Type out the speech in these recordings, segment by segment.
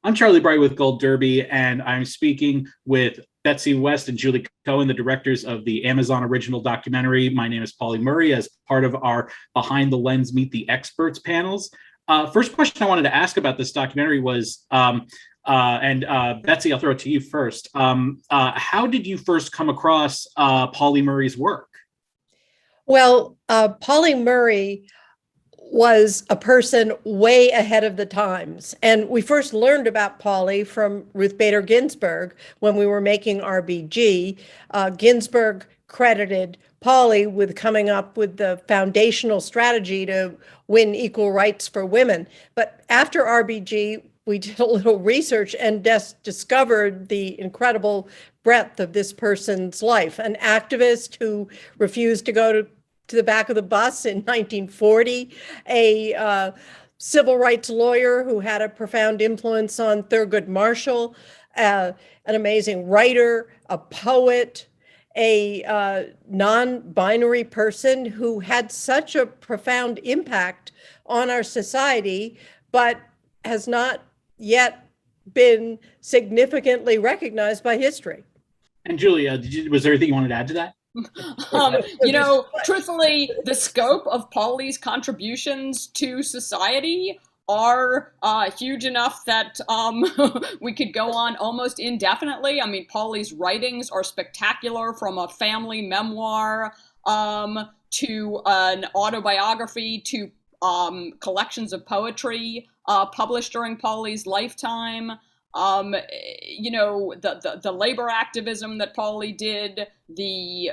I'm Charlie Bright with Gold Derby, and I'm speaking with Betsy West and Julie Cohen, the directors of the Amazon original documentary. My name is Pauli Murray, as part of our Behind the Lens Meet the Experts panels. First question I wanted to ask about this documentary was, Betsy, I'll throw it to you first. How did you first come across Pauli Murray's work? Well, Pauli Murray was a person way ahead of the times. And we first learned about Pauli from Ruth Bader Ginsburg when we were making RBG. Ginsburg credited Pauli with coming up with the foundational strategy to win equal rights for women. But after RBG, we did a little research and discovered the incredible breadth of this person's life. An activist who refused to go to the back of the bus in 1940, a civil rights lawyer who had a profound influence on Thurgood Marshall, an amazing writer, a poet, a non-binary person who had such a profound impact on our society, but has not yet been significantly recognized by history. And Julia, was there anything you wanted to add to that? Truthfully, the scope of Pauli's contributions to society are huge enough that we could go on almost indefinitely. I mean, Pauli's writings are spectacular, from a family memoir to an autobiography to collections of poetry published during Pauli's lifetime. The labor activism that Pauli did, the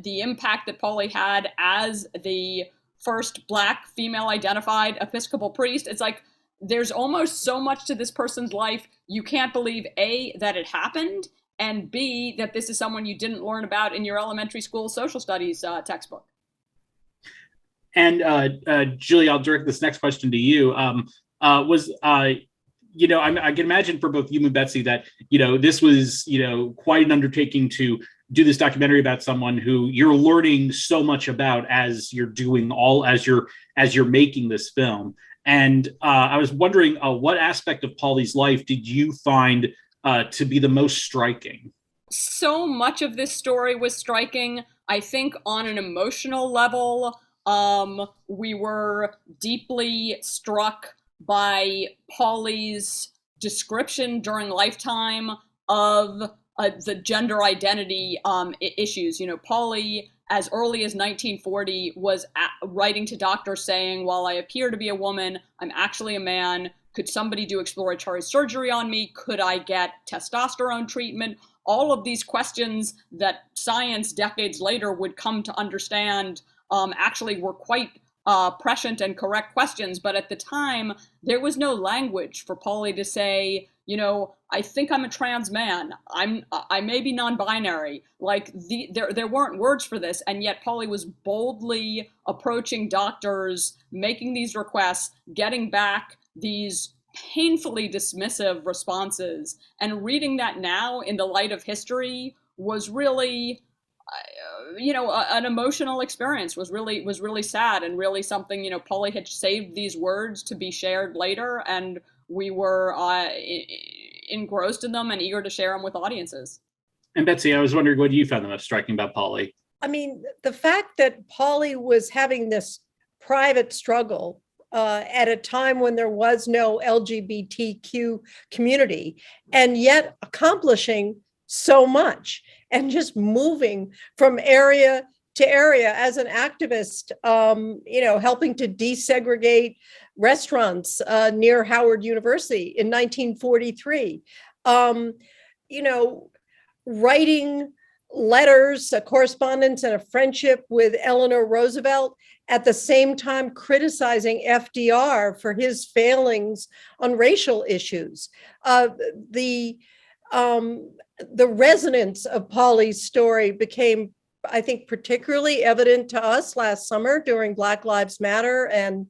impact that Pauli had as the first Black female-identified Episcopal priest. It's like there's almost so much to this person's life, you can't believe, A, that it happened, and B, that this is someone you didn't learn about in your elementary school social studies textbook. And Julie, I'll direct this next question to you. I can imagine for both you and Betsy that, this was, quite an undertaking to do this documentary about someone who you're learning so much about as you're making this film. And I was wondering, what aspect of Pauli's life did you find to be the most striking? So much of this story was striking. I think on an emotional level, we were deeply struck by Pauli's description during lifetime of the gender identity issues. Pauli, as early as 1940, was writing to doctors saying, while I appear to be a woman, I'm actually a man. Could somebody do exploratory surgery on me? Could I get testosterone treatment? All of these questions that science decades later would come to understand actually were quite prescient and correct questions, but at the time there was no language for Pauli to say, I think I'm a trans man. I may be non-binary. There weren't words for this, and yet Pauli was boldly approaching doctors, making these requests, getting back these painfully dismissive responses, and reading that now in the light of history was really an emotional experience, was really sad, and really something, Pauli had saved these words to be shared later, and we were engrossed in them and eager to share them with audiences. And Betsy, I was wondering what you found the most striking about Pauli. I mean, the fact that Pauli was having this private struggle at a time when there was no LGBTQ community, and yet accomplishing so much, and just moving from area to area as an activist, helping to desegregate restaurants near Howard University in 1943, writing letters, a correspondence and a friendship with Eleanor Roosevelt, at the same time criticizing FDR for his failings on racial issues. The resonance of Pauli's story became, I think, particularly evident to us last summer during Black Lives Matter and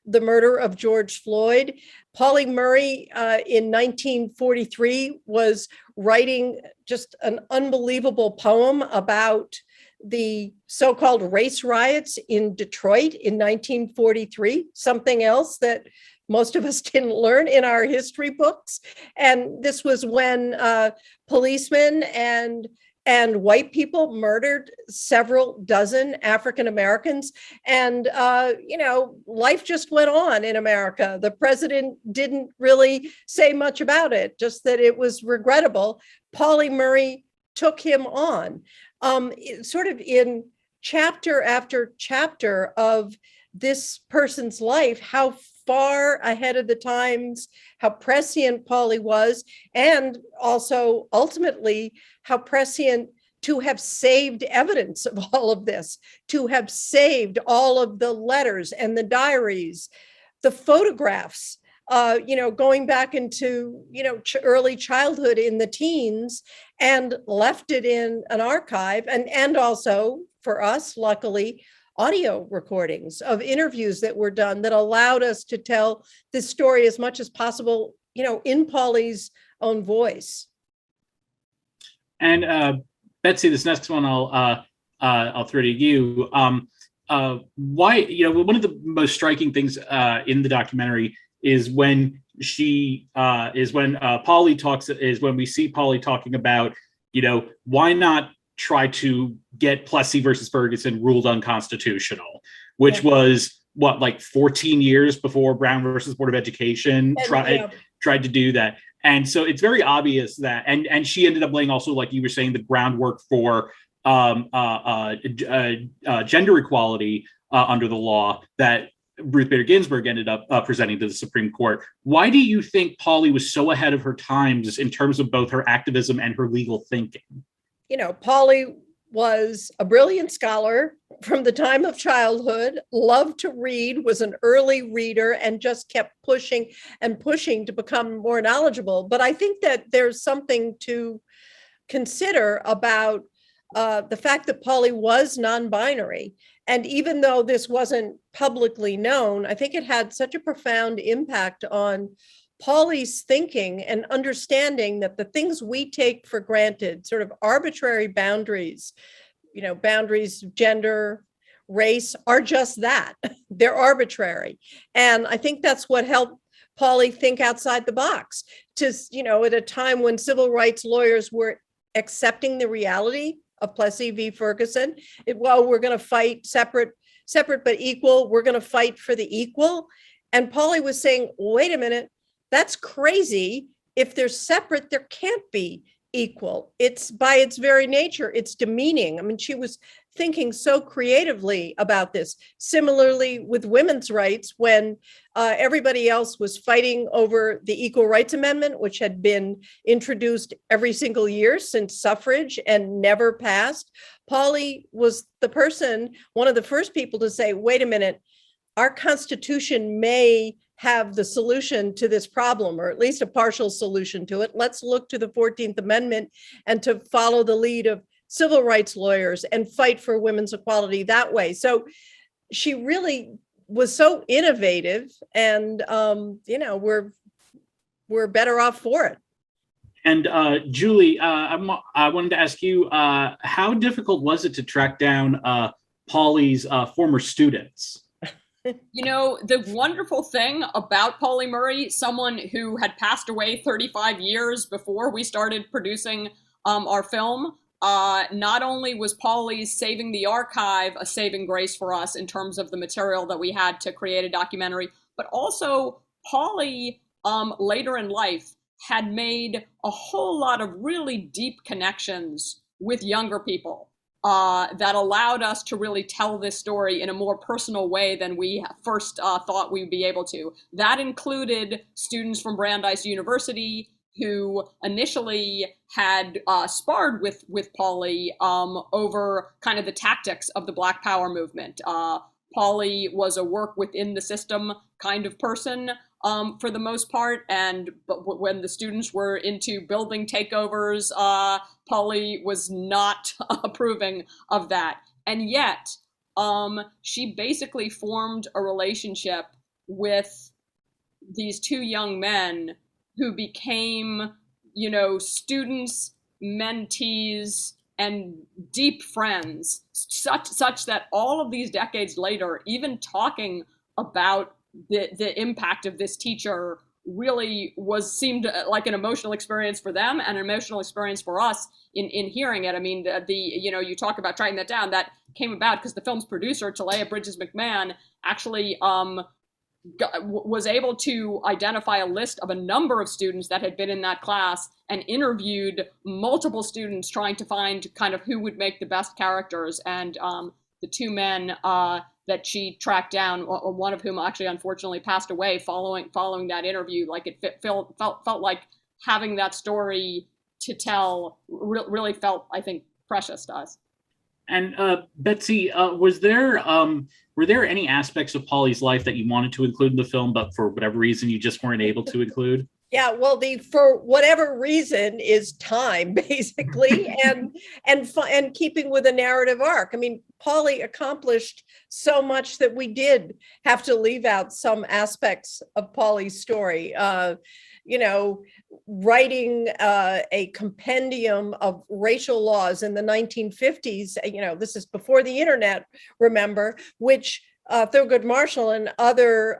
the murder of George Floyd. Pauli Murray in 1943 was writing just an unbelievable poem about the so-called race riots in Detroit in 1943, something else that most of us didn't learn in our history books. And this was when policemen and white people murdered several dozen African Americans. And, life just went on in America. The president didn't really say much about it, just that it was regrettable. Pauli Murray took him on. Sort of in chapter after chapter of this person's life, how far ahead of the times, how prescient Pauli was, and also ultimately how prescient to have saved evidence of all of this, to have saved all of the letters and the diaries, the photographs, going back into, early childhood in the teens, and left it in an archive, and also for us, luckily, audio recordings of interviews that were done that allowed us to tell this story as much as possible, in Pauli's own voice. And Betsy, this next one I'll throw to you. Why, one of the most striking things in the documentary is when Pauli talks, is when we see Pauli talking about, why not try to get Plessy versus Ferguson ruled unconstitutional, which was like 14 years before Brown versus Board of Education tried to do that. And so it's very obvious that, and she ended up laying also, like you were saying, the groundwork for gender equality under the law that Ruth Bader Ginsburg ended up presenting to the Supreme Court. Why do you think Pauli was so ahead of her times in terms of both her activism and her legal thinking? Pauli was a brilliant scholar from the time of childhood, loved to read, was an early reader, and just kept pushing and pushing to become more knowledgeable. But I think that there's something to consider about the fact that Pauli was non-binary. And even though this wasn't publicly known, I think it had such a profound impact on Pauli's thinking and understanding that the things we take for granted, sort of arbitrary boundaries, boundaries of gender, race, are just that. They're arbitrary. And I think that's what helped Pauli think outside the box, to, at a time when civil rights lawyers were accepting the reality of Plessy v. Ferguson. We're going to fight separate but equal. We're going to fight for the equal. And Pauli was saying, wait a minute, that's crazy. If they're separate, there can't be equal. It's, by its very nature, it's demeaning. I mean, she was thinking so creatively about this. Similarly with women's rights, when everybody else was fighting over the Equal Rights Amendment, which had been introduced every single year since suffrage and never passed, Pauli was the person, one of the first people to say, wait a minute, our Constitution may have the solution to this problem, or at least a partial solution to it. Let's look to the 14th Amendment and to follow the lead of civil rights lawyers and fight for women's equality that way. So she really was so innovative, and we're better off for it. And Julie, I wanted to ask you, how difficult was it to track down Pauli's former students? The wonderful thing about Pauli Murray, someone who had passed away 35 years before we started producing our film, not only was Pauli's saving the archive a saving grace for us in terms of the material that we had to create a documentary, but also Pauli, later in life, had made a whole lot of really deep connections with younger people. That allowed us to really tell this story in a more personal way than we first thought we'd be able to. That included students from Brandeis University who initially had sparred with Pauli over kind of the tactics of the Black Power movement. Pauli was a work within the system kind of person for the most part, but when the students were into building takeovers, Pauli was not approving of that. And yet, she basically formed a relationship with these two young men who became, students, mentees, and deep friends, such that all of these decades later, even talking about the impact of this teacher really seemed like an emotional experience for them and an emotional experience for us in hearing it. I mean, you talk about tracking that down. That came about because the film's producer, Talaya Bridges McMahon, actually was able to identify a list of a number of students that had been in that class and interviewed multiple students trying to find kind of who would make the best characters. And the two men that she tracked down, one of whom actually unfortunately passed away following that interview. Like it felt like having that story to tell really felt, I think, precious to us. And Betsy, were there any aspects of Pauli's life that you wanted to include in the film, but for whatever reason you just weren't able to include? Yeah, well, for whatever reason is time, basically, and keeping with a narrative arc. I mean, Pauli accomplished so much that we did have to leave out some aspects of Pauli's story. Writing a compendium of racial laws in the 1950s, this is before the internet, remember, which Thurgood Marshall and other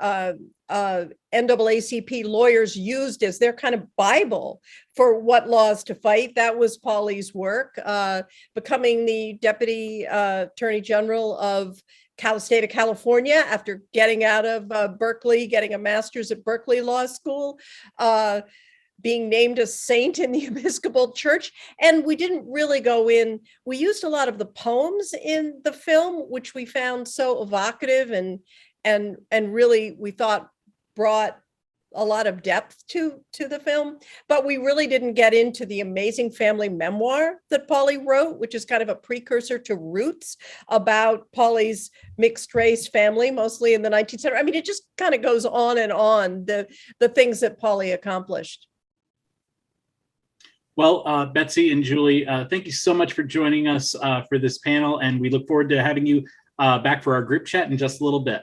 NAACP lawyers used as their kind of Bible for what laws to fight. That was Pauli's work, becoming the Deputy Attorney General of state of California after getting out of Berkeley, getting a master's at Berkeley Law School, being named a saint in the Episcopal Church. And we didn't really go in. We used a lot of the poems in the film, which we found so evocative and really, we thought, brought a lot of depth to the film. But we really didn't get into the amazing family memoir that Pauli wrote, which is kind of a precursor to Roots, about Pauli's mixed race family, mostly in the 19th century. I mean, it just kind of goes on and on, the things that Pauli accomplished. Well, Betsy and Julie, thank you so much for joining us for this panel, and we look forward to having you back for our group chat in just a little bit.